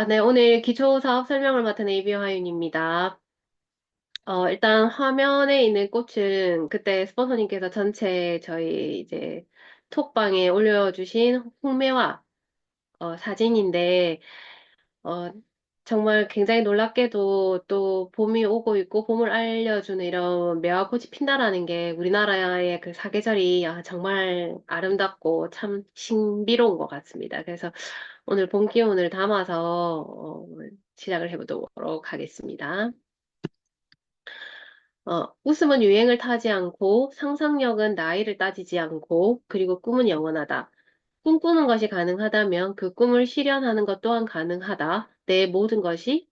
네, 오늘 기초 사업 설명을 맡은 AB 화윤입니다. 일단 화면에 있는 꽃은 그때 스폰서님께서 전체 저희 이제 톡방에 올려주신 홍매화 사진인데, 어, 정말 굉장히 놀랍게도 또 봄이 오고 있고 봄을 알려주는 이런 매화꽃이 핀다라는 게 우리나라의 그 사계절이 정말 아름답고 참 신비로운 것 같습니다. 그래서 오늘 봄 기운을 담아서 시작을 해보도록 하겠습니다. 웃음은 유행을 타지 않고 상상력은 나이를 따지지 않고 그리고 꿈은 영원하다. 꿈꾸는 것이 가능하다면 그 꿈을 실현하는 것 또한 가능하다. 내 모든 것이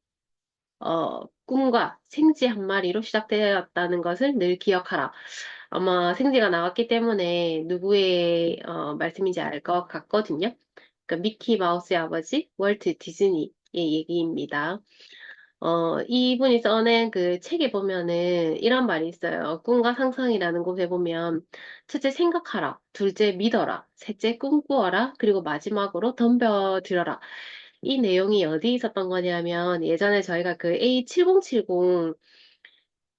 꿈과 생지 한 마리로 시작되었다는 것을 늘 기억하라. 아마 생지가 나왔기 때문에 누구의 말씀인지 알 것 같거든요. 그러니까 미키 마우스의 아버지 월트 디즈니의 얘기입니다. 이분이 써낸 그 책에 보면은 이런 말이 있어요. 꿈과 상상이라는 곳에 보면 첫째 생각하라, 둘째 믿어라, 셋째 꿈꾸어라, 그리고 마지막으로 덤벼들어라. 이 내용이 어디 있었던 거냐면 예전에 저희가 그 A7070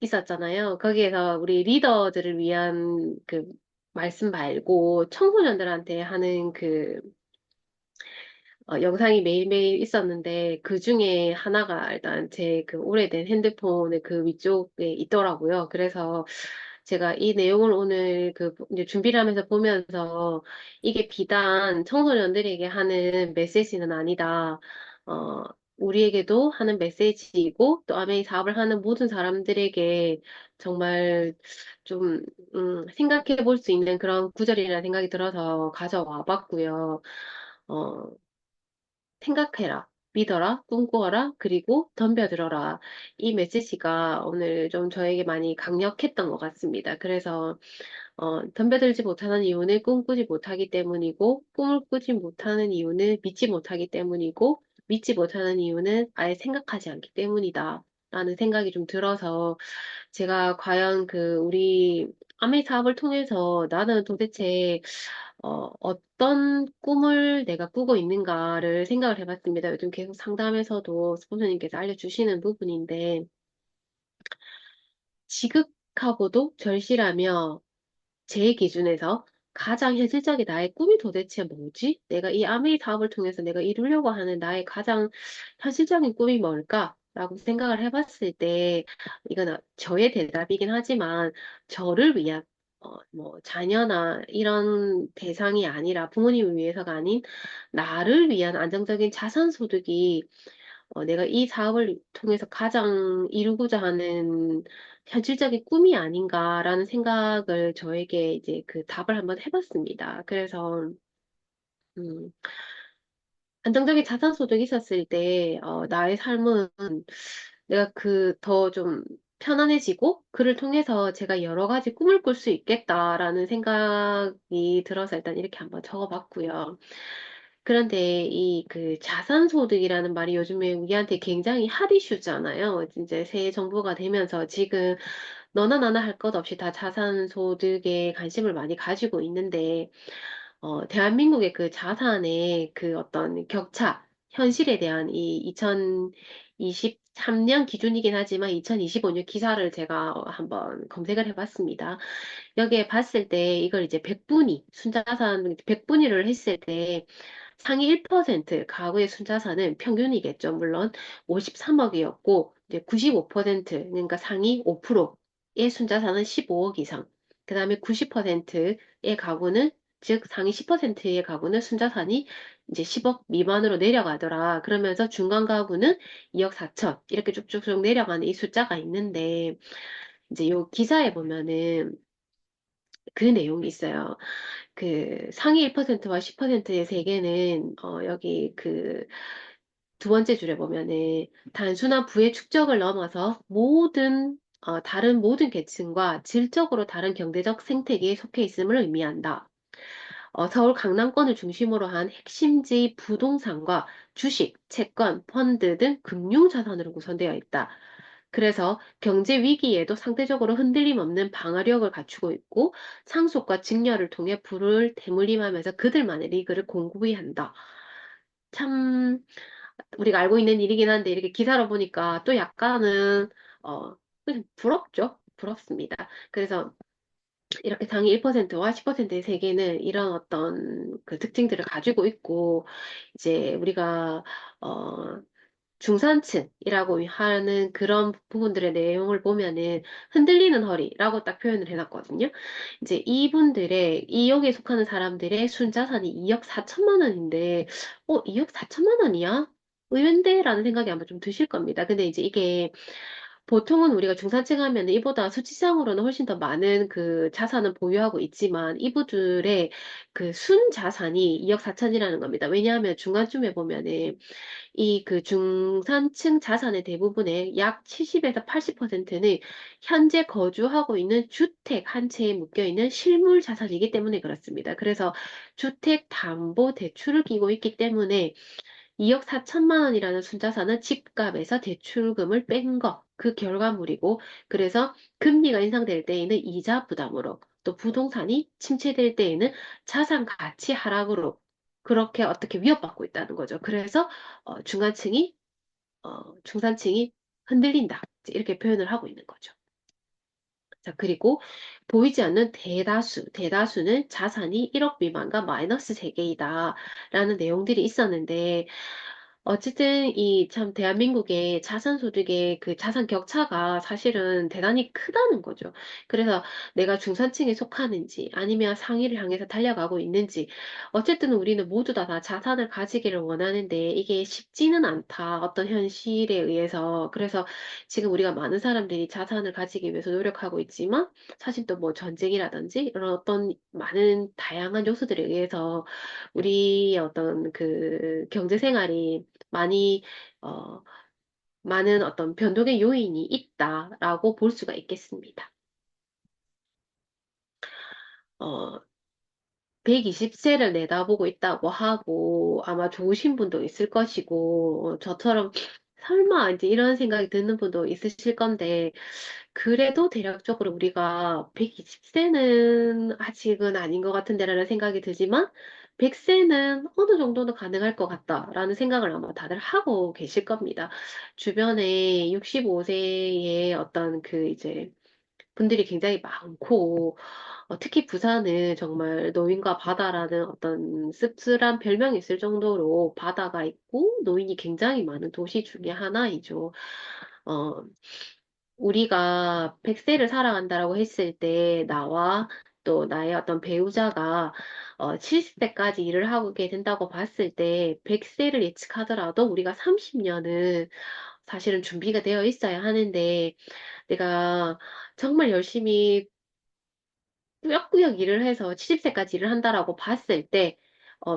있었잖아요. 거기에서 우리 리더들을 위한 그 말씀 말고 청소년들한테 하는 그 영상이 매일매일 있었는데 그 중에 하나가 일단 제 그 오래된 핸드폰의 그 위쪽에 있더라고요. 그래서 제가 이 내용을 오늘 그 이제 준비를 하면서 보면서 이게 비단 청소년들에게 하는 메시지는 아니다. 어, 우리에게도 하는 메시지이고 또 아메이 사업을 하는 모든 사람들에게 정말 좀 생각해 볼 수 있는 그런 구절이라는 생각이 들어서 가져와 봤고요. 어, 생각해라, 믿어라, 꿈꾸어라, 그리고 덤벼들어라. 이 메시지가 오늘 좀 저에게 많이 강력했던 것 같습니다. 그래서 덤벼들지 못하는 이유는 꿈꾸지 못하기 때문이고, 꿈을 꾸지 못하는 이유는 믿지 못하기 때문이고, 믿지 못하는 이유는 아예 생각하지 않기 때문이다. 라는 생각이 좀 들어서 제가 과연 그 우리 아메 사업을 통해서 나는 도대체 어떤 꿈을 내가 꾸고 있는가를 생각을 해봤습니다. 요즘 계속 상담에서도 스폰서님께서 알려주시는 부분인데, 지극하고도 절실하며 제 기준에서 가장 현실적인 나의 꿈이 도대체 뭐지? 내가 이 아메이 사업을 통해서 내가 이루려고 하는 나의 가장 현실적인 꿈이 뭘까? 라고 생각을 해봤을 때, 이건 저의 대답이긴 하지만, 저를 위한, 뭐, 자녀나 이런 대상이 아니라 부모님을 위해서가 아닌, 나를 위한 안정적인 자산 소득이 내가 이 사업을 통해서 가장 이루고자 하는 현실적인 꿈이 아닌가라는 생각을 저에게 이제 그 답을 한번 해봤습니다. 그래서, 음, 안정적인 자산 소득이 있었을 때, 나의 삶은 내가 그 더 좀 편안해지고, 그를 통해서 제가 여러 가지 꿈을 꿀 수 있겠다라는 생각이 들어서 일단 이렇게 한번 적어봤고요. 그런데 이 그 자산소득이라는 말이 요즘에 우리한테 굉장히 핫 이슈잖아요. 이제 새 정부가 되면서 지금 너나 나나 할 것 없이 다 자산소득에 관심을 많이 가지고 있는데, 대한민국의 그 자산의 그 어떤 격차, 현실에 대한 이 2023년 기준이긴 하지만 2025년 기사를 제가 한번 검색을 해봤습니다. 여기에 봤을 때 이걸 이제 순자산 100분위를 했을 때 상위 1% 가구의 순자산은 평균이겠죠. 물론 53억이었고 이제 95% 그러니까 상위 5%의 순자산은 15억 이상. 그다음에 90%의 가구는 즉 상위 10%의 가구는 순자산이 이제 10억 미만으로 내려가더라. 그러면서 중간 가구는 2억 4천 이렇게 쭉쭉쭉 내려가는 이 숫자가 있는데 이제 요 기사에 보면은 그 내용이 있어요. 그 상위 1%와 10%의 세계는 여기 그 두 번째 줄에 보면은 단순한 부의 축적을 넘어서 다른 모든 계층과 질적으로 다른 경제적 생태계에 속해 있음을 의미한다. 서울 강남권을 중심으로 한 핵심지 부동산과 주식, 채권, 펀드 등 금융자산으로 구성되어 있다. 그래서 경제 위기에도 상대적으로 흔들림 없는 방어력을 갖추고 있고 상속과 증여를 통해 부를 대물림하면서 그들만의 리그를 공고히 한다. 참 우리가 알고 있는 일이긴 한데 이렇게 기사로 보니까 또 약간은 그냥 부럽죠. 부럽습니다. 그래서 이렇게 상위 1%와 10%의 세계는 이런 어떤 그 특징들을 가지고 있고 이제 우리가 어 중산층이라고 하는 그런 부분들의 내용을 보면은 흔들리는 허리라고 딱 표현을 해놨거든요. 이제 이분들의, 이 여기에 속하는 사람들의 순자산이 2억 4천만 원인데, 2억 4천만 원이야? 의외인데? 라는 생각이 아마 좀 드실 겁니다. 근데 이제 이게 보통은 우리가 중산층 하면 이보다 수치상으로는 훨씬 더 많은 그 자산을 보유하고 있지만 이분들의 그 순 자산이 2억 4천이라는 겁니다. 왜냐하면 중간쯤에 보면은 이 그 중산층 자산의 대부분의 약 70에서 80%는 현재 거주하고 있는 주택 한 채에 묶여 있는 실물 자산이기 때문에 그렇습니다. 그래서 주택 담보 대출을 끼고 있기 때문에 2억 4천만 원이라는 순자산은 집값에서 대출금을 뺀 거, 그 결과물이고, 그래서 금리가 인상될 때에는 이자 부담으로, 또 부동산이 침체될 때에는 자산 가치 하락으로, 그렇게 어떻게 위협받고 있다는 거죠. 그래서 중간층이, 중산층이 흔들린다. 이제 이렇게 표현을 하고 있는 거죠. 자, 그리고 보이지 않는 대다수는 자산이 1억 미만과 마이너스 세계이다. 라는 내용들이 있었는데, 어쨌든 이 참 대한민국의 자산 소득의 그 자산 격차가 사실은 대단히 크다는 거죠. 그래서 내가 중산층에 속하는지 아니면 상위를 향해서 달려가고 있는지 어쨌든 우리는 모두 다 자산을 가지기를 원하는데 이게 쉽지는 않다. 어떤 현실에 의해서. 그래서 지금 우리가 많은 사람들이 자산을 가지기 위해서 노력하고 있지만 사실 또 뭐 전쟁이라든지 이런 어떤 많은 다양한 요소들에 의해서 우리 어떤 그 경제 생활이 많이 어, 많은 어떤 변동의 요인이 있다라고 볼 수가 있겠습니다. 어, 120세를 내다보고 있다고 하고 아마 좋으신 분도 있을 것이고 저처럼 설마 이제 이런 생각이 드는 분도 있으실 건데 그래도 대략적으로 우리가 120세는 아직은 아닌 것 같은데라는 생각이 들지만 100세는 어느 정도는 가능할 것 같다라는 생각을 아마 다들 하고 계실 겁니다. 주변에 65세의 어떤 그 이제 분들이 굉장히 많고 특히 부산은 정말 노인과 바다라는 어떤 씁쓸한 별명이 있을 정도로 바다가 있고 노인이 굉장히 많은 도시 중에 하나이죠. 어, 우리가 100세를 살아간다라고 했을 때 나와 또 나의 어떤 배우자가 70세까지 일을 하게 된다고 봤을 때 100세를 예측하더라도 우리가 30년은 사실은 준비가 되어 있어야 하는데 내가 정말 열심히 꾸역꾸역 일을 해서 70세까지 일을 한다라고 봤을 때,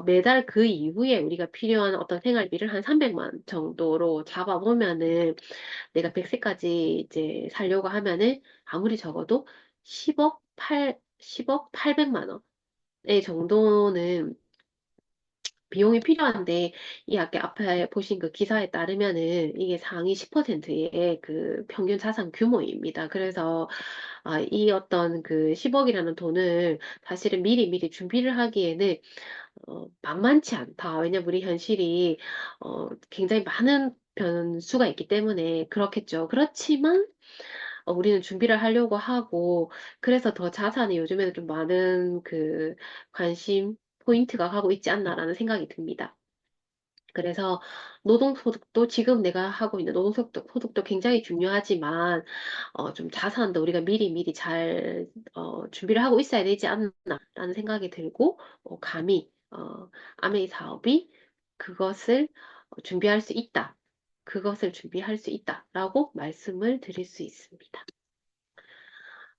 매달 그 이후에 우리가 필요한 어떤 생활비를 한 300만 정도로 잡아보면은, 내가 100세까지 이제 살려고 하면은, 아무리 적어도 10억 800만 원의 정도는 비용이 필요한데, 이 아까 앞에 보신 그 기사에 따르면은, 이게 상위 10%의 그 평균 자산 규모입니다. 그래서, 이 어떤 그 10억이라는 돈을 사실은 미리 준비를 하기에는 만만치 않다. 왜냐면 우리 현실이 굉장히 많은 변수가 있기 때문에 그렇겠죠. 그렇지만 우리는 준비를 하려고 하고 그래서 더 자산이 요즘에는 좀 많은 그 관심 포인트가 가고 있지 않나라는 생각이 듭니다. 그래서 노동소득도 지금 내가 하고 있는 노동소득도 굉장히 중요하지만 좀 자산도 우리가 미리 잘 준비를 하고 있어야 되지 않나라는 생각이 들고 감히 아메이 사업이 그것을 준비할 수 있다. 그것을 준비할 수 있다라고 말씀을 드릴 수 있습니다.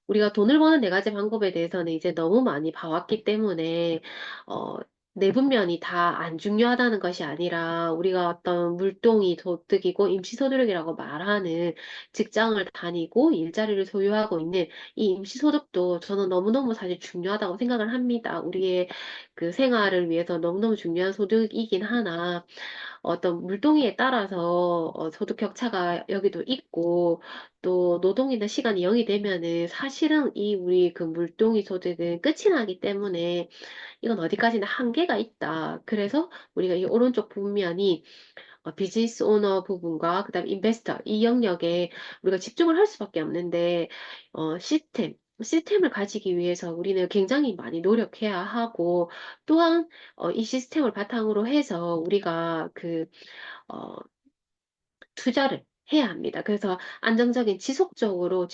우리가 돈을 버는 네 가지 방법에 대해서는 이제 너무 많이 봐왔기 때문에, 어, 내분면이 다 안 중요하다는 것이 아니라, 우리가 어떤 물동이 소득이고 임시소득이라고 말하는 직장을 다니고 일자리를 소유하고 있는 이 임시소득도 저는 너무너무 사실 중요하다고 생각을 합니다. 우리의 그 생활을 위해서 너무너무 중요한 소득이긴 하나, 어떤 물동이에 따라서 소득 격차가 여기도 있고 또 노동이나 시간이 0이 되면은 사실은 이 우리 그 물동이 소득은 끝이 나기 때문에 이건 어디까지나 한계가 있다. 그래서 우리가 이 오른쪽 분면이 비즈니스 오너 부분과 그다음 인베스터 이 영역에 우리가 집중을 할 수밖에 없는데 시스템을 가지기 위해서 우리는 굉장히 많이 노력해야 하고 또한 이 시스템을 바탕으로 해서 우리가 어, 투자를 해야 합니다. 그래서 안정적인 지속적으로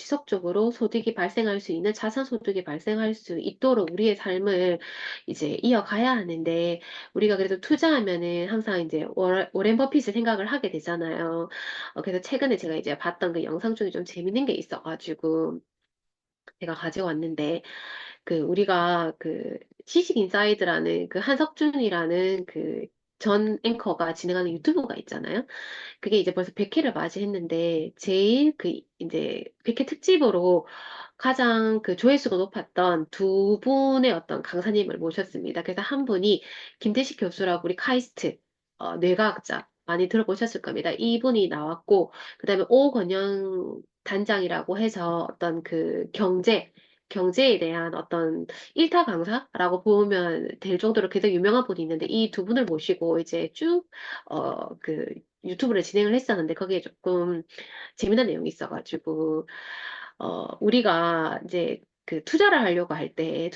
소득이 발생할 수 있는 자산 소득이 발생할 수 있도록 우리의 삶을 이제 이어가야 하는데 우리가 그래도 투자하면은 항상 이제 워렌 버핏을 생각을 하게 되잖아요. 그래서 최근에 제가 이제 봤던 그 영상 중에 좀 재밌는 게 있어가지고 제가 가지고 왔는데 우리가 지식 인사이드라는 그 한석준이라는 그 전 앵커가 진행하는 유튜브가 있잖아요. 그게 이제 벌써 100회를 맞이했는데 제일 이제 100회 특집으로 가장 그 조회수가 높았던 두 분의 어떤 강사님을 모셨습니다. 그래서 한 분이 김대식 교수라고 우리 카이스트 뇌과학자 많이 들어보셨을 겁니다. 이분이 나왔고 그다음에 오건영 단장이라고 해서 어떤 경제에 대한 어떤 일타 강사라고 보면 될 정도로 굉장히 유명한 분이 있는데 이 두 분을 모시고 이제 쭉 유튜브를 진행을 했었는데 거기에 조금 재미난 내용이 있어가지고 우리가 이제 투자를 하려고 할 때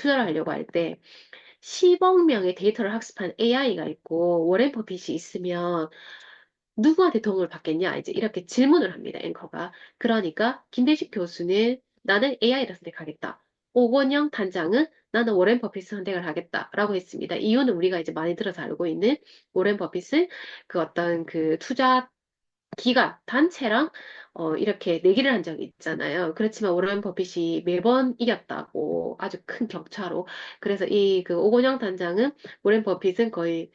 10억 명의 데이터를 학습한 AI가 있고 워렌 버핏이 있으면 누구한테 도움을 받겠냐 이제 이렇게 질문을 합니다 앵커가. 그러니까 김대식 교수는 나는 AI를 선택하겠다. 오건영 단장은 나는 워렌 버핏을 선택을 하겠다라고 했습니다. 이유는 우리가 이제 많이 들어서 알고 있는 워렌 버핏은 그 어떤 그 투자 기관, 단체랑 이렇게 내기를 한 적이 있잖아요. 그렇지만 오ren 버핏이 매번 이겼다고 아주 큰 격차로. 그래서 이 오건영 단장은 오ren 버핏은 거의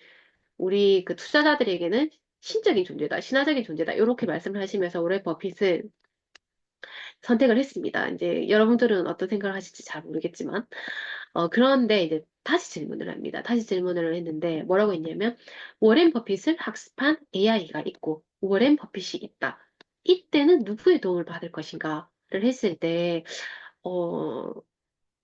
우리 그 투자자들에게는 신적인 존재다, 신화적인 존재다 이렇게 말씀을 하시면서 오ren 버핏을 선택을 했습니다. 이제 여러분들은 어떤 생각을 하실지 잘 모르겠지만 그런데 이제 다시 질문을 합니다. 다시 질문을 했는데 뭐라고 했냐면 워렌 버핏을 학습한 AI가 있고 워렌 버핏이 있다. 이때는 누구의 도움을 받을 것인가를 했을 때 어,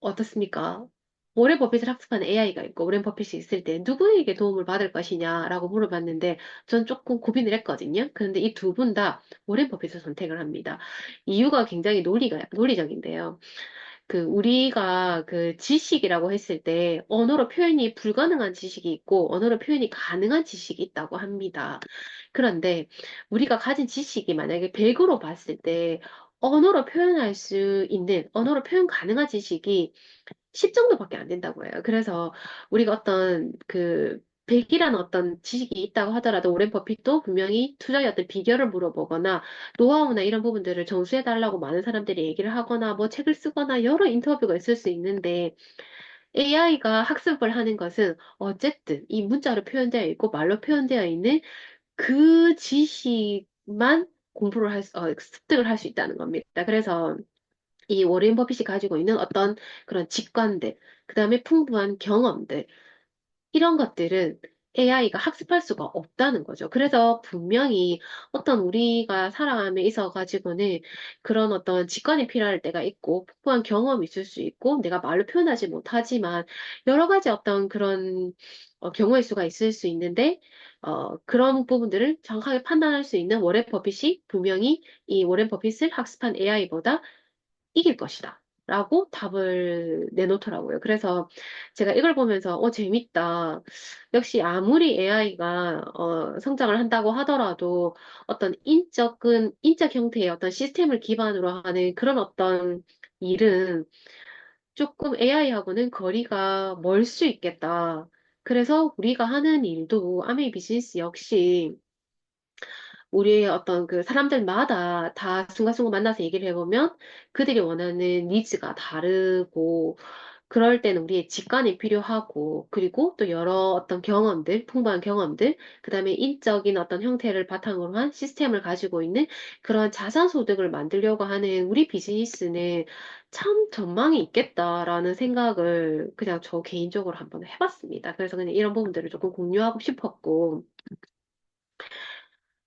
어떻습니까? 워렌 버핏을 학습한 AI가 있고 워렌 버핏이 있을 때 누구에게 도움을 받을 것이냐라고 물어봤는데 전 조금 고민을 했거든요. 그런데 이 두 분 다 워렌 버핏을 선택을 합니다. 이유가 굉장히 논리적인데요. 우리가 지식이라고 했을 때 언어로 표현이 불가능한 지식이 있고 언어로 표현이 가능한 지식이 있다고 합니다. 그런데 우리가 가진 지식이 만약에 100으로 봤을 때 언어로 표현 가능한 지식이 10 정도밖에 안 된다고 해요. 그래서 우리가 어떤 100이라는 어떤 지식이 있다고 하더라도 오렌 버핏도 분명히 투자의 어떤 비결을 물어보거나 노하우나 이런 부분들을 전수해달라고 많은 사람들이 얘기를 하거나 뭐 책을 쓰거나 여러 인터뷰가 있을 수 있는데 AI가 학습을 하는 것은 어쨌든 이 문자로 표현되어 있고 말로 표현되어 있는 그 지식만 습득을 할 수 있다는 겁니다. 그래서 이 워렌 버핏이 가지고 있는 어떤 그런 직관들, 그 다음에 풍부한 경험들, 이런 것들은 AI가 학습할 수가 없다는 거죠. 그래서 분명히 어떤 우리가 살아감에 있어 가지고는 그런 어떤 직관이 필요할 때가 있고, 풍부한 경험이 있을 수 있고, 내가 말로 표현하지 못하지만 여러 가지 어떤 그런 경우의 수가 있을 수 있는데, 그런 부분들을 정확하게 판단할 수 있는 워렌 버핏이 분명히 이 워렌 버핏을 학습한 AI보다 이길 것이다. 라고 답을 내놓더라고요. 그래서 제가 이걸 보면서, 재밌다. 역시 아무리 AI가, 성장을 한다고 하더라도 어떤 인적 형태의 어떤 시스템을 기반으로 하는 그런 어떤 일은 조금 AI하고는 거리가 멀 수 있겠다. 그래서 우리가 하는 일도 아메이 비즈니스 역시 우리의 어떤 사람들마다 다 순간순간 만나서 얘기를 해보면 그들이 원하는 니즈가 다르고 그럴 때는 우리의 직관이 필요하고 그리고 또 여러 어떤 풍부한 경험들, 그다음에 인적인 어떤 형태를 바탕으로 한 시스템을 가지고 있는 그런 자산 소득을 만들려고 하는 우리 비즈니스는 참 전망이 있겠다라는 생각을 그냥 저 개인적으로 한번 해봤습니다. 그래서 그냥 이런 부분들을 조금 공유하고 싶었고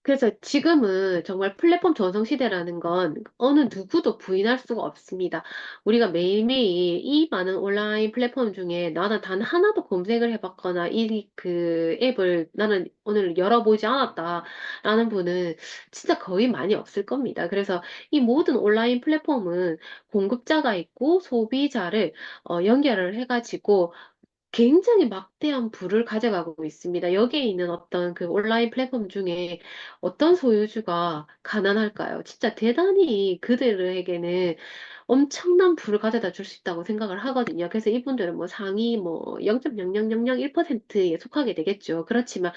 그래서 지금은 정말 플랫폼 전성 시대라는 건 어느 누구도 부인할 수가 없습니다. 우리가 매일매일 이 많은 온라인 플랫폼 중에 나는 단 하나도 검색을 해봤거나 이 그 앱을 나는 오늘 열어보지 않았다라는 분은 진짜 거의 많이 없을 겁니다. 그래서 이 모든 온라인 플랫폼은 공급자가 있고 소비자를 연결을 해가지고 굉장히 막대한 부를 가져가고 있습니다. 여기에 있는 어떤 그 온라인 플랫폼 중에 어떤 소유주가 가난할까요? 진짜 대단히 그들에게는 엄청난 부를 가져다 줄 수 있다고 생각을 하거든요. 그래서 이분들은 뭐 상위 뭐 0.0001%에 속하게 되겠죠. 그렇지만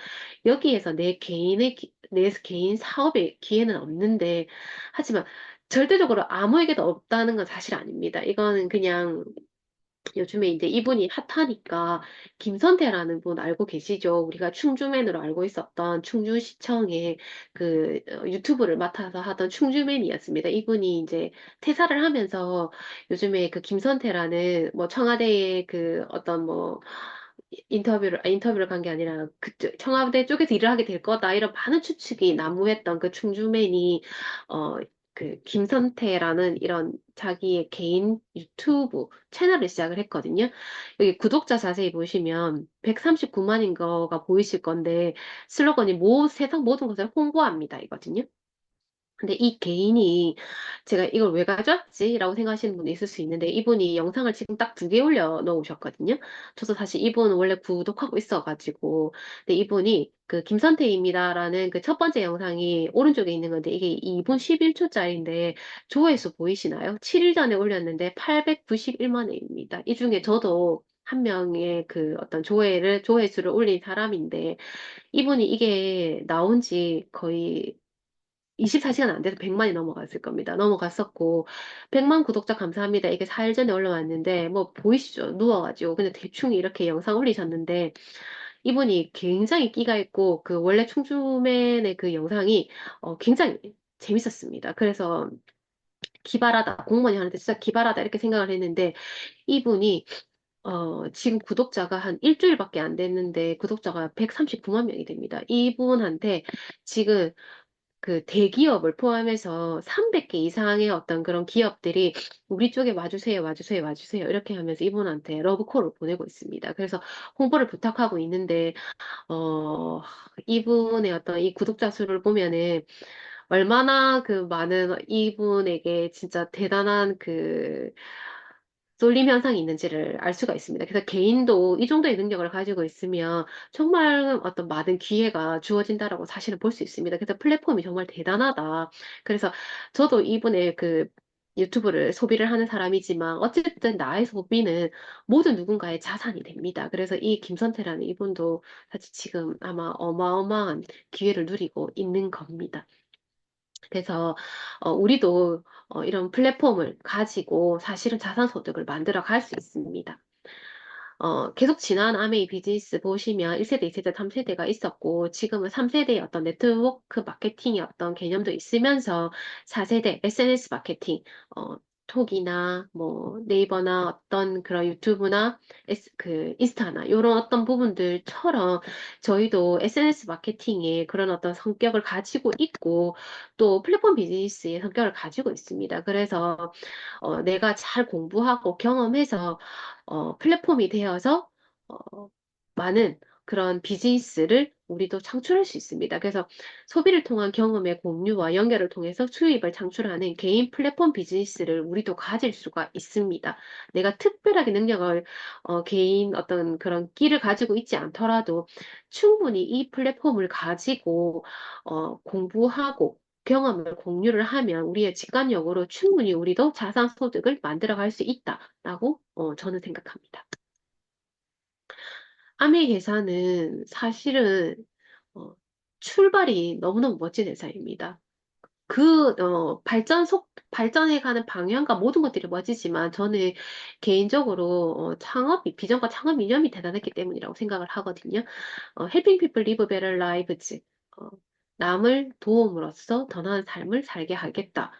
여기에서 내 개인 사업의 기회는 없는데, 하지만 절대적으로 아무에게도 없다는 건 사실 아닙니다. 이거는 그냥 요즘에 이제 이분이 핫하니까 김선태라는 분 알고 계시죠? 우리가 충주맨으로 알고 있었던 충주시청의 유튜브를 맡아서 하던 충주맨이었습니다. 이분이 이제 퇴사를 하면서 요즘에 그 김선태라는 뭐 청와대의 그 어떤 뭐 인터뷰를 간 게 아니라 청와대 쪽에서 일을 하게 될 거다 이런 많은 추측이 난무했던 그 충주맨이 어 김선태라는 이런 자기의 개인 유튜브 채널을 시작을 했거든요. 여기 구독자 자세히 보시면 139만인 거가 보이실 건데 슬로건이 세상 모든 것을 홍보합니다 이거든요. 근데 이 개인이 제가 이걸 왜 가져왔지? 라고 생각하시는 분도 있을 수 있는데 이분이 영상을 지금 딱 두 개 올려놓으셨거든요. 저도 사실 이분 원래 구독하고 있어가지고 근데 이분이 그 김선태입니다라는 그 첫 번째 영상이 오른쪽에 있는 건데 이게 2분 11초짜리인데 조회수 보이시나요? 7일 전에 올렸는데 891만 회입니다. 이 중에 저도 한 명의 그 어떤 조회수를 올린 사람인데 이분이 이게 나온 지 거의 24시간 안 돼서 100만이 넘어갔을 겁니다. 넘어갔었고, 100만 구독자 감사합니다. 이게 4일 전에 올라왔는데, 뭐, 보이시죠? 누워가지고. 근데 대충 이렇게 영상 올리셨는데, 이분이 굉장히 끼가 있고, 그 원래 충주맨의 그 영상이, 굉장히 재밌었습니다. 그래서 기발하다. 공무원이 하는데 진짜 기발하다. 이렇게 생각을 했는데, 이분이, 지금 구독자가 한 일주일밖에 안 됐는데, 구독자가 139만 명이 됩니다. 이분한테 지금 그 대기업을 포함해서 300개 이상의 어떤 그런 기업들이 우리 쪽에 와주세요, 와주세요, 와주세요. 이렇게 하면서 이분한테 러브콜을 보내고 있습니다. 그래서 홍보를 부탁하고 있는데, 어, 이분의 어떤 이 구독자 수를 보면은 얼마나 그 많은 이분에게 진짜 대단한 쏠림 현상이 있는지를 알 수가 있습니다. 그래서 개인도 이 정도의 능력을 가지고 있으면 정말 어떤 많은 기회가 주어진다라고 사실은 볼 수 있습니다. 그래서 플랫폼이 정말 대단하다. 그래서 저도 이분의 그 유튜브를 소비를 하는 사람이지만 어쨌든 나의 소비는 모든 누군가의 자산이 됩니다. 그래서 이 김선태라는 이분도 사실 지금 아마 어마어마한 기회를 누리고 있는 겁니다. 그래서 우리도 이런 플랫폼을 가지고 사실은 자산소득을 만들어 갈 수 있습니다. 계속 지난 아메이 비즈니스 보시면 1세대, 2세대, 3세대가 있었고, 지금은 3세대의 어떤 네트워크 마케팅의 어떤 개념도 있으면서 4세대 SNS 마케팅, 어, 톡이나 뭐 네이버나 어떤 그런 유튜브나 인스타나 이런 어떤 부분들처럼 저희도 SNS 마케팅의 그런 어떤 성격을 가지고 있고 또 플랫폼 비즈니스의 성격을 가지고 있습니다. 그래서 내가 잘 공부하고 경험해서 플랫폼이 되어서 많은 그런 비즈니스를 우리도 창출할 수 있습니다. 그래서 소비를 통한 경험의 공유와 연결을 통해서 수입을 창출하는 개인 플랫폼 비즈니스를 우리도 가질 수가 있습니다. 내가 특별하게 능력을 개인 어떤 그런 끼를 가지고 있지 않더라도 충분히 이 플랫폼을 가지고 공부하고 경험을 공유를 하면 우리의 직관력으로 충분히 우리도 자산 소득을 만들어 갈 수 있다라고 저는 생각합니다. 아메 회사는 사실은 어, 출발이 너무너무 멋진 회사입니다. 발전해가는 방향과 모든 것들이 멋지지만 저는 개인적으로 비전과 창업 이념이 대단했기 때문이라고 생각을 하거든요. Helping people live better lives. 어, 남을 도움으로써 더 나은 삶을 살게 하겠다.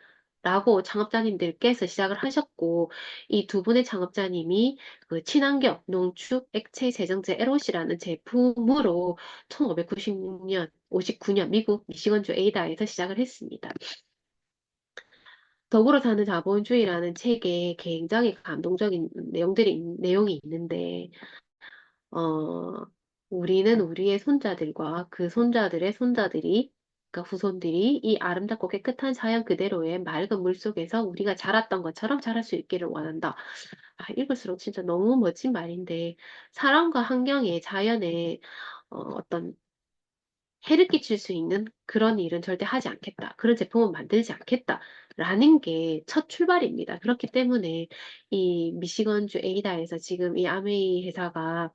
라고 창업자님들께서 시작을 하셨고, 이 두 분의 창업자님이 그 친환경 농축 액체 세정제 LOC라는 제품으로 1596년, 59년 미국 미시건주 에이다에서 시작을 했습니다. 더불어 사는 자본주의라는 책에 굉장히 감동적인 내용이 있는데, 어, 우리는 우리의 손자들과 그 손자들의 손자들이, 그러니까 후손들이 이 아름답고 깨끗한 자연 그대로의 맑은 물 속에서 우리가 자랐던 것처럼 자랄 수 있기를 원한다. 아, 읽을수록 진짜 너무 멋진 말인데, 사람과 환경에, 자연에, 어떤 해를 끼칠 수 있는 그런 일은 절대 하지 않겠다. 그런 제품은 만들지 않겠다. 라는 게 첫 출발입니다. 그렇기 때문에 이 미시건주 에이다에서 지금 이 아메이 회사가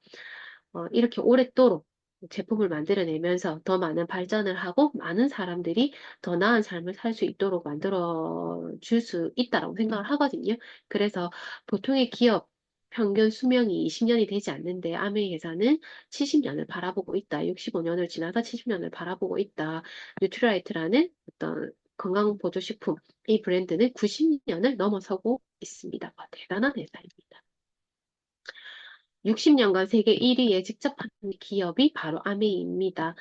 이렇게 오랫도록 제품을 만들어내면서 더 많은 발전을 하고 많은 사람들이 더 나은 삶을 살 수 있도록 만들어 줄 수 있다라고 생각을 하거든요. 그래서 보통의 기업 평균 수명이 20년이 되지 않는데 아메이 회사는 70년을 바라보고 있다. 65년을 지나서 70년을 바라보고 있다. 뉴트라이트라는 어떤 건강보조식품 이 브랜드는 90년을 넘어서고 있습니다. 와, 대단한 회사입니다. 60년간 세계 1위에 직접한 기업이 바로 아메이입니다.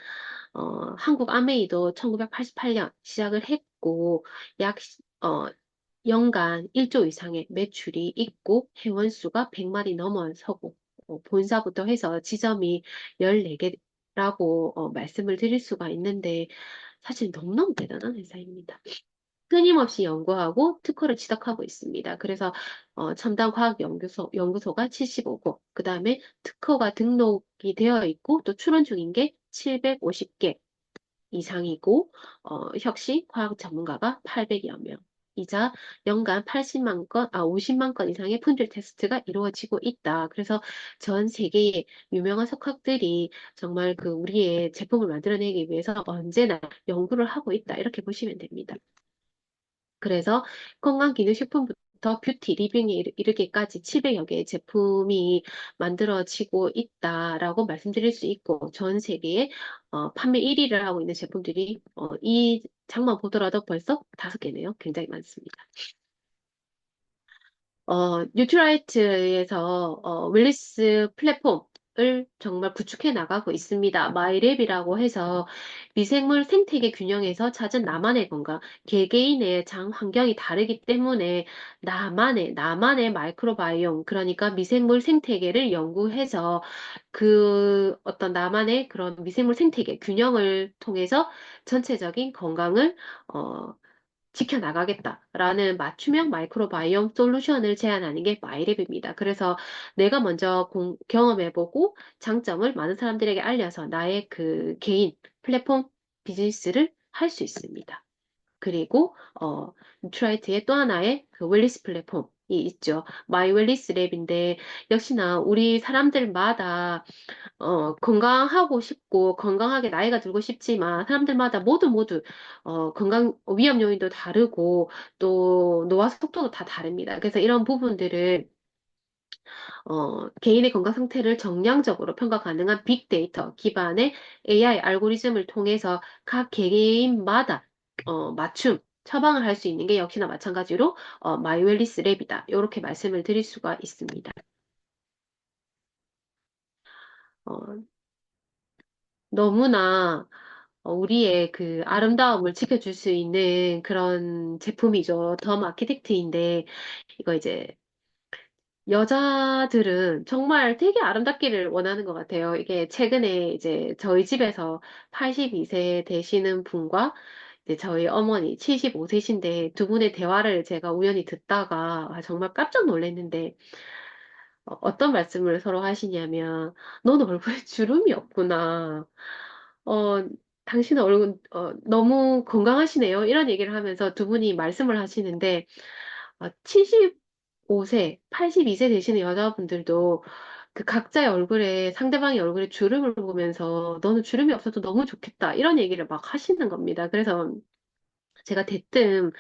한국 아메이도 1988년 시작을 했고, 약, 연간 1조 이상의 매출이 있고, 회원수가 100만이 넘어서고, 본사부터 해서 지점이 14개라고 말씀을 드릴 수가 있는데, 사실 너무너무 대단한 회사입니다. 끊임없이 연구하고 특허를 취득하고 있습니다. 그래서 첨단 과학 연구소가 75곳, 그 다음에 특허가 등록이 되어 있고 또 출원 중인 게 750개 이상이고 혁신 과학 전문가가 800여 명. 이자 연간 80만 건, 50만 건 이상의 품질 테스트가 이루어지고 있다. 그래서 전 세계의 유명한 석학들이 정말 그 우리의 제품을 만들어내기 위해서 언제나 연구를 하고 있다. 이렇게 보시면 됩니다. 그래서 건강기능식품부터 뷰티, 리빙에 이르기까지 700여 개의 제품이 만들어지고 있다라고 말씀드릴 수 있고, 전 세계에 판매 1위를 하고 있는 제품들이 이 장만 보더라도 벌써 5개네요. 굉장히 많습니다. 뉴트라이트에서 웰리스 플랫폼을 정말 구축해 나가고 있습니다. 마이랩이라고 해서 미생물 생태계 균형에서 찾은 나만의 건강, 개개인의 장 환경이 다르기 때문에 나만의 마이크로바이옴, 그러니까 미생물 생태계를 연구해서 그 어떤 나만의 그런 미생물 생태계 균형을 통해서 전체적인 건강을 어, 지켜나가겠다라는 맞춤형 마이크로바이옴 솔루션을 제안하는 게 마이랩입니다. 그래서 내가 먼저 경험해보고 장점을 많은 사람들에게 알려서 나의 그 개인 플랫폼 비즈니스를 할 수 있습니다. 그리고 뉴트라이트의 또 하나의 그 웰리스 플랫폼이 있죠. 마이 웰리스 랩인데 역시나 우리 사람들마다 건강하고 싶고, 건강하게 나이가 들고 싶지만, 사람들마다 모두, 건강, 위험 요인도 다르고, 또, 노화 속도도 다 다릅니다. 그래서 이런 부분들을, 개인의 건강 상태를 정량적으로 평가 가능한 빅데이터 기반의 AI 알고리즘을 통해서 각 개개인마다, 맞춤, 처방을 할 수 있는 게 역시나 마찬가지로, 마이웰리스 랩이다. 이렇게 말씀을 드릴 수가 있습니다. 어, 너무나 우리의 그 아름다움을 지켜줄 수 있는 그런 제품이죠. 덤 아키텍트인데 이거 이제 여자들은 정말 되게 아름답기를 원하는 것 같아요. 이게 최근에 이제 저희 집에서 82세 되시는 분과 이제 저희 어머니 75세신데 두 분의 대화를 제가 우연히 듣다가 정말 깜짝 놀랐는데 어떤 말씀을 서로 하시냐면 너는 얼굴에 주름이 없구나. 어, 당신은 얼굴, 너무 건강하시네요. 이런 얘기를 하면서 두 분이 말씀을 하시는데, 75세, 82세 되시는 여자분들도 그 각자의 얼굴에, 상대방의 얼굴에 주름을 보면서 너는 주름이 없어도 너무 좋겠다. 이런 얘기를 막 하시는 겁니다. 그래서 제가 대뜸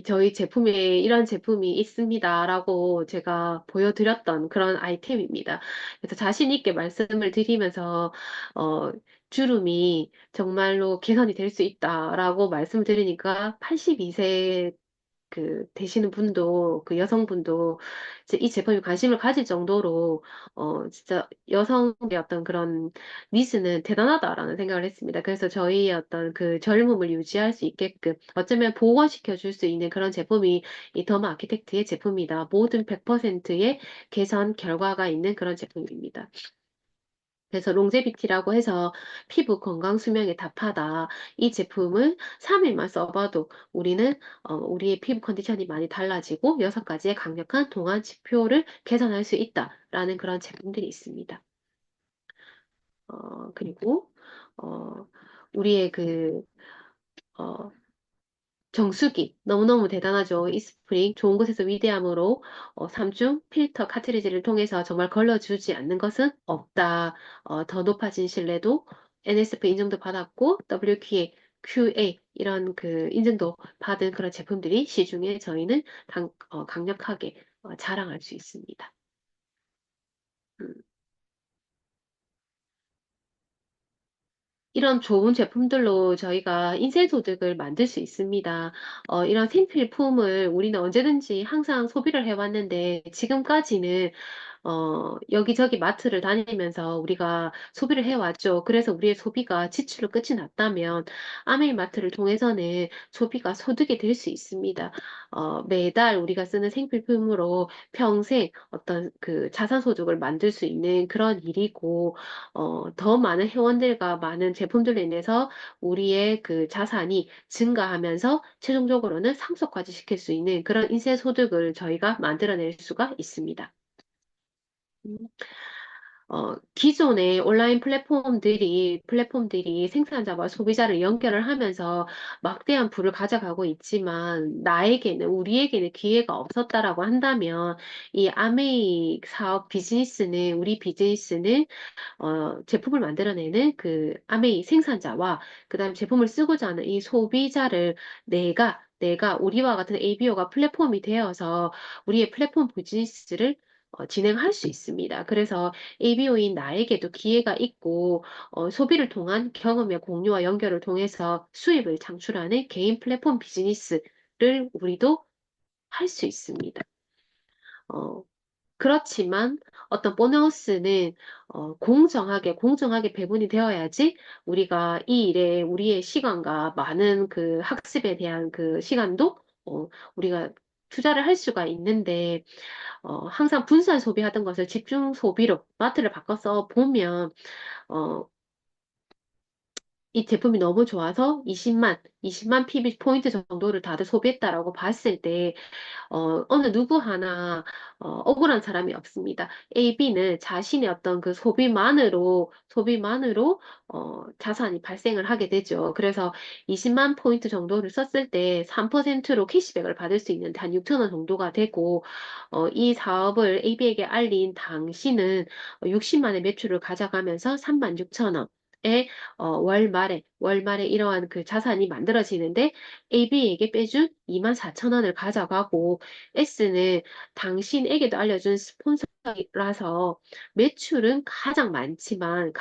저희 제품에 이런 제품이 있습니다라고 제가 보여드렸던 그런 아이템입니다. 그래서 자신 있게 말씀을 드리면서, 어, 주름이 정말로 개선이 될 수 있다라고 말씀을 드리니까 82세 되시는 분도, 그 여성분도 이제 이 제품에 관심을 가질 정도로, 진짜 여성의 어떤 그런 니즈는 대단하다라는 생각을 했습니다. 그래서 저희의 어떤 그 젊음을 유지할 수 있게끔 어쩌면 복원시켜 줄 수 있는 그런 제품이 이 더마 아키텍트의 제품이다. 모든 100%의 개선 결과가 있는 그런 제품입니다. 그래서 롱제비티라고 해서 피부 건강 수명에 답하다. 이 제품을 3일만 써봐도 우리의 피부 컨디션이 많이 달라지고 6가지의 강력한 동안 지표를 개선할 수 있다라는 그런 제품들이 있습니다. 그리고 어, 우리의 어, 정수기 너무너무 대단하죠. 이스프링 좋은 곳에서 위대함으로 3중 필터 카트리지를 통해서 정말 걸러주지 않는 것은 없다. 더 높아진 신뢰도 NSF 인증도 받았고 WQA 이런 그 인증도 받은 그런 제품들이 시중에 저희는 강력하게 자랑할 수 있습니다. 음. 이런 좋은 제품들로 저희가 인쇄소득을 만들 수 있습니다. 이런 생필품을 우리는 언제든지 항상 소비를 해왔는데 지금까지는 여기저기 마트를 다니면서 우리가 소비를 해왔죠. 그래서 우리의 소비가 지출로 끝이 났다면 아메이 마트를 통해서는 소비가 소득이 될 수 있습니다. 매달 우리가 쓰는 생필품으로 평생 어떤 그 자산 소득을 만들 수 있는 그런 일이고, 더 많은 회원들과 많은 제품들로 인해서 우리의 그 자산이 증가하면서 최종적으로는 상속까지 시킬 수 있는 그런 인쇄 소득을 저희가 만들어낼 수가 있습니다. 기존의 온라인 플랫폼들이 생산자와 소비자를 연결을 하면서 막대한 부를 가져가고 있지만, 우리에게는 기회가 없었다라고 한다면, 이 아메이 사업 우리 비즈니스는 제품을 만들어내는 그 아메이 생산자와 그다음 제품을 쓰고자 하는 이 소비자를 내가 우리와 같은 ABO가 플랫폼이 되어서 우리의 플랫폼 비즈니스를 진행할 수 있습니다. 그래서 ABO인 나에게도 기회가 있고 소비를 통한 경험의 공유와 연결을 통해서 수입을 창출하는 개인 플랫폼 비즈니스를 우리도 할 수 있습니다. 어, 그렇지만 어떤 보너스는 공정하게 배분이 되어야지 우리가 이 일에 우리의 시간과 많은 그 학습에 대한 그 시간도 우리가 투자를 할 수가 있는데 항상 분산 소비하던 것을 집중 소비로 마트를 바꿔서 보면 어, 이 제품이 너무 좋아서 20만 PB 포인트 정도를 다들 소비했다라고 봤을 때 어느 누구 하나, 억울한 사람이 없습니다. AB는 자신의 어떤 그 소비만으로, 자산이 발생을 하게 되죠. 그래서 20만 포인트 정도를 썼을 때 3%로 캐시백을 받을 수 있는데 한 6천 원 정도가 되고, 이 사업을 AB에게 알린 당신은 60만의 매출을 가져가면서 3만 6천 원. 에 월말에 이러한 그 자산이 만들어지는데 AB에게 빼준 2만 4천 원을 가져가고 S는 당신에게도 알려준 스폰서라서 매출은 가장 많지만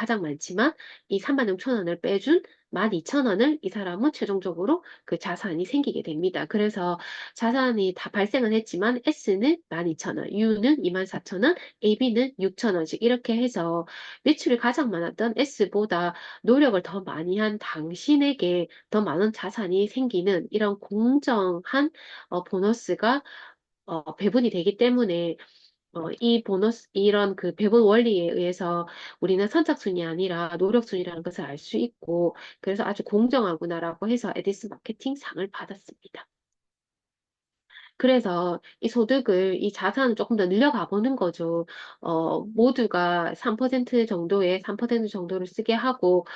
이 3만 6천 원을 빼준 12,000원을 이 사람은 최종적으로 그 자산이 생기게 됩니다. 그래서 자산이 다 발생은 했지만 S는 12,000원, U는 24,000원, AB는 6,000원씩 이렇게 해서 매출이 가장 많았던 S보다 노력을 더 많이 한 당신에게 더 많은 자산이 생기는 이런 공정한 보너스가 배분이 되기 때문에 이런 그 배분 원리에 의해서 우리는 선착순이 아니라 노력순이라는 것을 알 수 있고 그래서 아주 공정하구나라고 해서 에디스 마케팅 상을 받았습니다. 그래서 이 자산을 조금 더 늘려가 보는 거죠. 모두가 3% 정도를 쓰게 하고,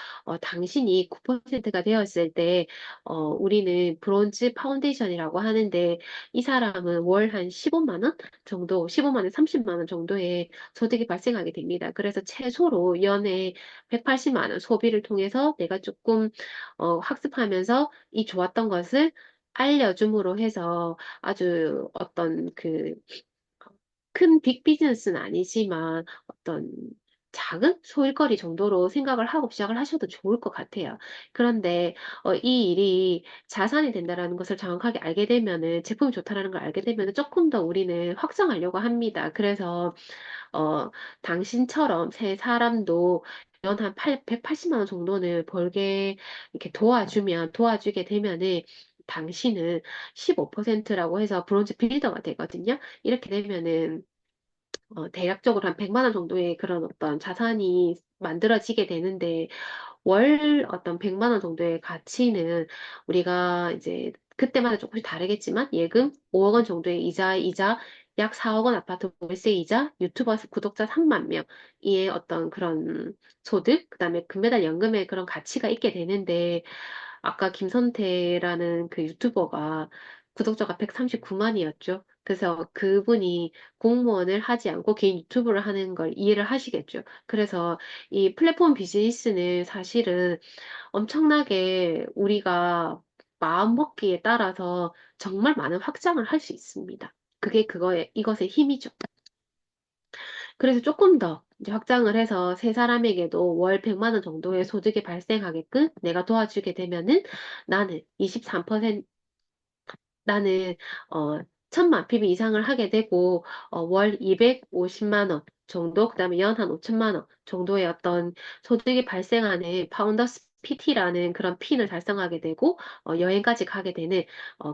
당신이 9%가 되었을 때, 우리는 브론즈 파운데이션이라고 하는데, 이 사람은 월 한 15만 원 정도, 15만 원, 30만 원 정도의 소득이 발생하게 됩니다. 그래서 최소로 연에 180만 원 소비를 통해서 내가 조금, 학습하면서 이 좋았던 것을 알려줌으로 해서 아주 어떤 그 큰 빅 비즈니스는 아니지만 어떤 작은 소일거리 정도로 생각을 하고 시작을 하셔도 좋을 것 같아요. 그런데 이 일이 자산이 된다라는 것을 정확하게 알게 되면은 제품이 좋다라는 걸 알게 되면은 조금 더 우리는 확장하려고 합니다. 그래서 어, 당신처럼 세 사람도 연 한 180만 원 정도는 벌게 이렇게 도와주게 되면은 당신은 15%라고 해서 브론즈 빌더가 되거든요. 이렇게 되면은 대략적으로 한 100만 원 정도의 그런 어떤 자산이 만들어지게 되는데 월 어떤 100만 원 정도의 가치는 우리가 이제 그때마다 조금씩 다르겠지만 예금 5억 원 정도의 이자 약 4억 원 아파트 월세 이자 유튜버 구독자 3만 명의 어떤 그런 소득 그다음에 금메달 연금의 그런 가치가 있게 되는데 아까 김선태라는 그 유튜버가 구독자가 139만이었죠. 그래서 그분이 공무원을 하지 않고 개인 유튜브를 하는 걸 이해를 하시겠죠. 그래서 이 플랫폼 비즈니스는 사실은 엄청나게 우리가 마음 먹기에 따라서 정말 많은 확장을 할 수 있습니다. 그게 이것의 힘이죠. 그래서 조금 더 이제 확장을 해서 세 사람에게도 월 100만 원 정도의 소득이 발생하게끔 내가 도와주게 되면은 나는 23%, 나는, 어, 1000만 PB 이상을 하게 되고, 월 250만 원 정도, 그 다음에 연 한 5천만 원 정도의 어떤 소득이 발생하는 파운더스 PT라는 그런 핀을 달성하게 되고, 여행까지 가게 되는,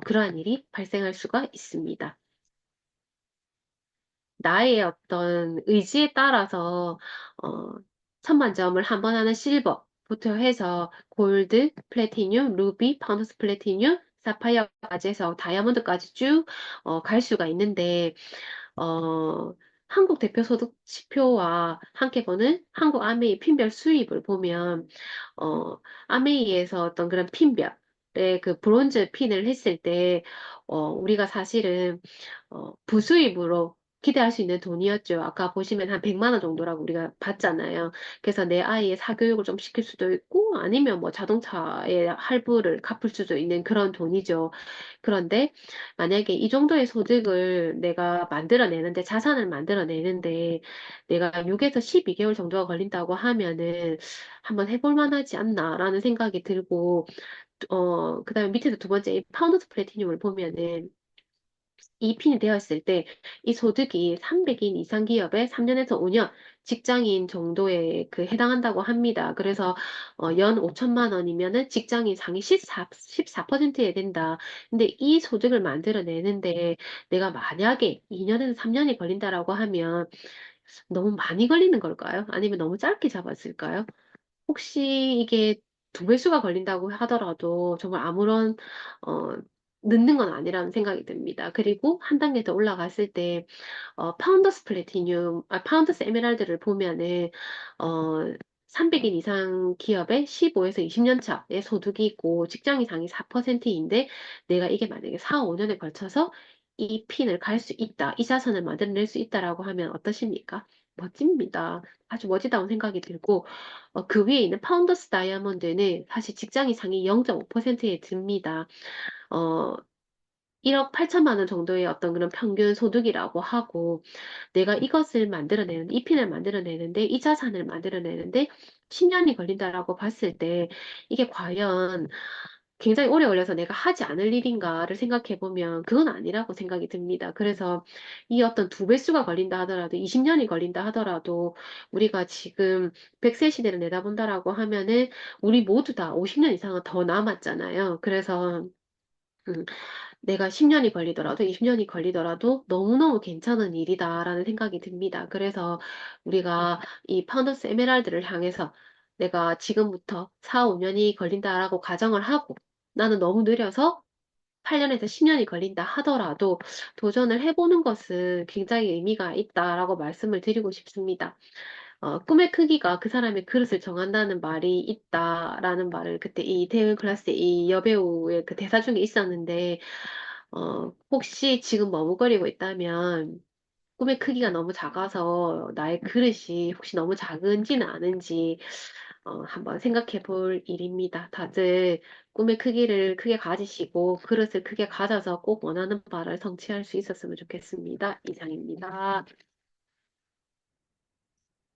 그러한 일이 발생할 수가 있습니다. 나의 어떤 의지에 따라서 어, 1000만 점을 한 번 하는 실버부터 해서 골드, 플래티늄, 루비, 파운더스 플래티늄, 사파이어까지 해서 다이아몬드까지 쭉 갈 수가 있는데 어, 한국 대표 소득 지표와 함께 보는 한국 아메이 핀별 수입을 보면 아메이에서 어떤 그런 핀별의 그 브론즈 핀을 했을 때 우리가 사실은 부수입으로 기대할 수 있는 돈이었죠. 아까 보시면 한 100만 원 정도라고 우리가 봤잖아요. 그래서 내 아이의 사교육을 좀 시킬 수도 있고 아니면 뭐 자동차의 할부를 갚을 수도 있는 그런 돈이죠. 그런데 만약에 이 정도의 소득을 내가 만들어내는데, 자산을 만들어내는데, 내가 6에서 12개월 정도가 걸린다고 하면은 한번 해볼 만하지 않나라는 생각이 들고, 그 다음에 밑에도 두 번째 이 파운드 플래티늄을 보면은 이 핀이 되었을 때 이 소득이 300인 이상 기업의 3년에서 5년 직장인 정도에 그 해당한다고 합니다. 그래서 연 5천만 원이면은 직장인 상위 14%에 된다. 근데 이 소득을 만들어내는데 내가 만약에 2년에서 3년이 걸린다라고 하면 너무 많이 걸리는 걸까요? 아니면 너무 짧게 잡았을까요? 혹시 이게 두 배수가 걸린다고 하더라도 정말 아무런 어, 늦는 건 아니라는 생각이 듭니다. 그리고 한 단계 더 올라갔을 때 파운더스 플래티늄, 파운더스 에메랄드를 보면은 어, 300인 이상 기업의 15에서 20년 차의 소득이 있고 직장 이상이 4%인데 내가 이게 만약에 4, 5년에 걸쳐서 이 핀을 갈 수 있다, 이 자산을 만들어낼 수 있다라고 하면 어떠십니까? 멋집니다. 아주 멋지다고 생각이 들고 그 위에 있는 파운더스 다이아몬드는 사실 직장 이상이 0.5%에 듭니다. 어, 1억 8천만 원 정도의 어떤 그런 평균 소득이라고 하고, 내가 이것을 만들어내는, 이 핀을 만들어내는데, 이 자산을 만들어내는데, 10년이 걸린다라고 봤을 때, 이게 과연 굉장히 오래 걸려서 내가 하지 않을 일인가를 생각해 보면, 그건 아니라고 생각이 듭니다. 그래서 이 어떤 두 배수가 걸린다 하더라도, 20년이 걸린다 하더라도, 우리가 지금 100세 시대를 내다본다라고 하면은, 우리 모두 다 50년 이상은 더 남았잖아요. 그래서, 음, 내가 10년이 걸리더라도 20년이 걸리더라도 너무너무 괜찮은 일이다라는 생각이 듭니다. 그래서 우리가 이 파운더스 에메랄드를 향해서 내가 지금부터 4, 5년이 걸린다라고 가정을 하고 나는 너무 느려서 8년에서 10년이 걸린다 하더라도 도전을 해보는 것은 굉장히 의미가 있다라고 말씀을 드리고 싶습니다. 꿈의 크기가 그 사람의 그릇을 정한다는 말이 있다라는 말을 그때 이 대응 클래스의 이 여배우의 그 대사 중에 있었는데, 혹시 지금 머뭇거리고 있다면 꿈의 크기가 너무 작아서 나의 그릇이 혹시 너무 작은지는 아는지 한번 생각해 볼 일입니다. 다들 꿈의 크기를 크게 가지시고 그릇을 크게 가져서 꼭 원하는 바를 성취할 수 있었으면 좋겠습니다. 이상입니다.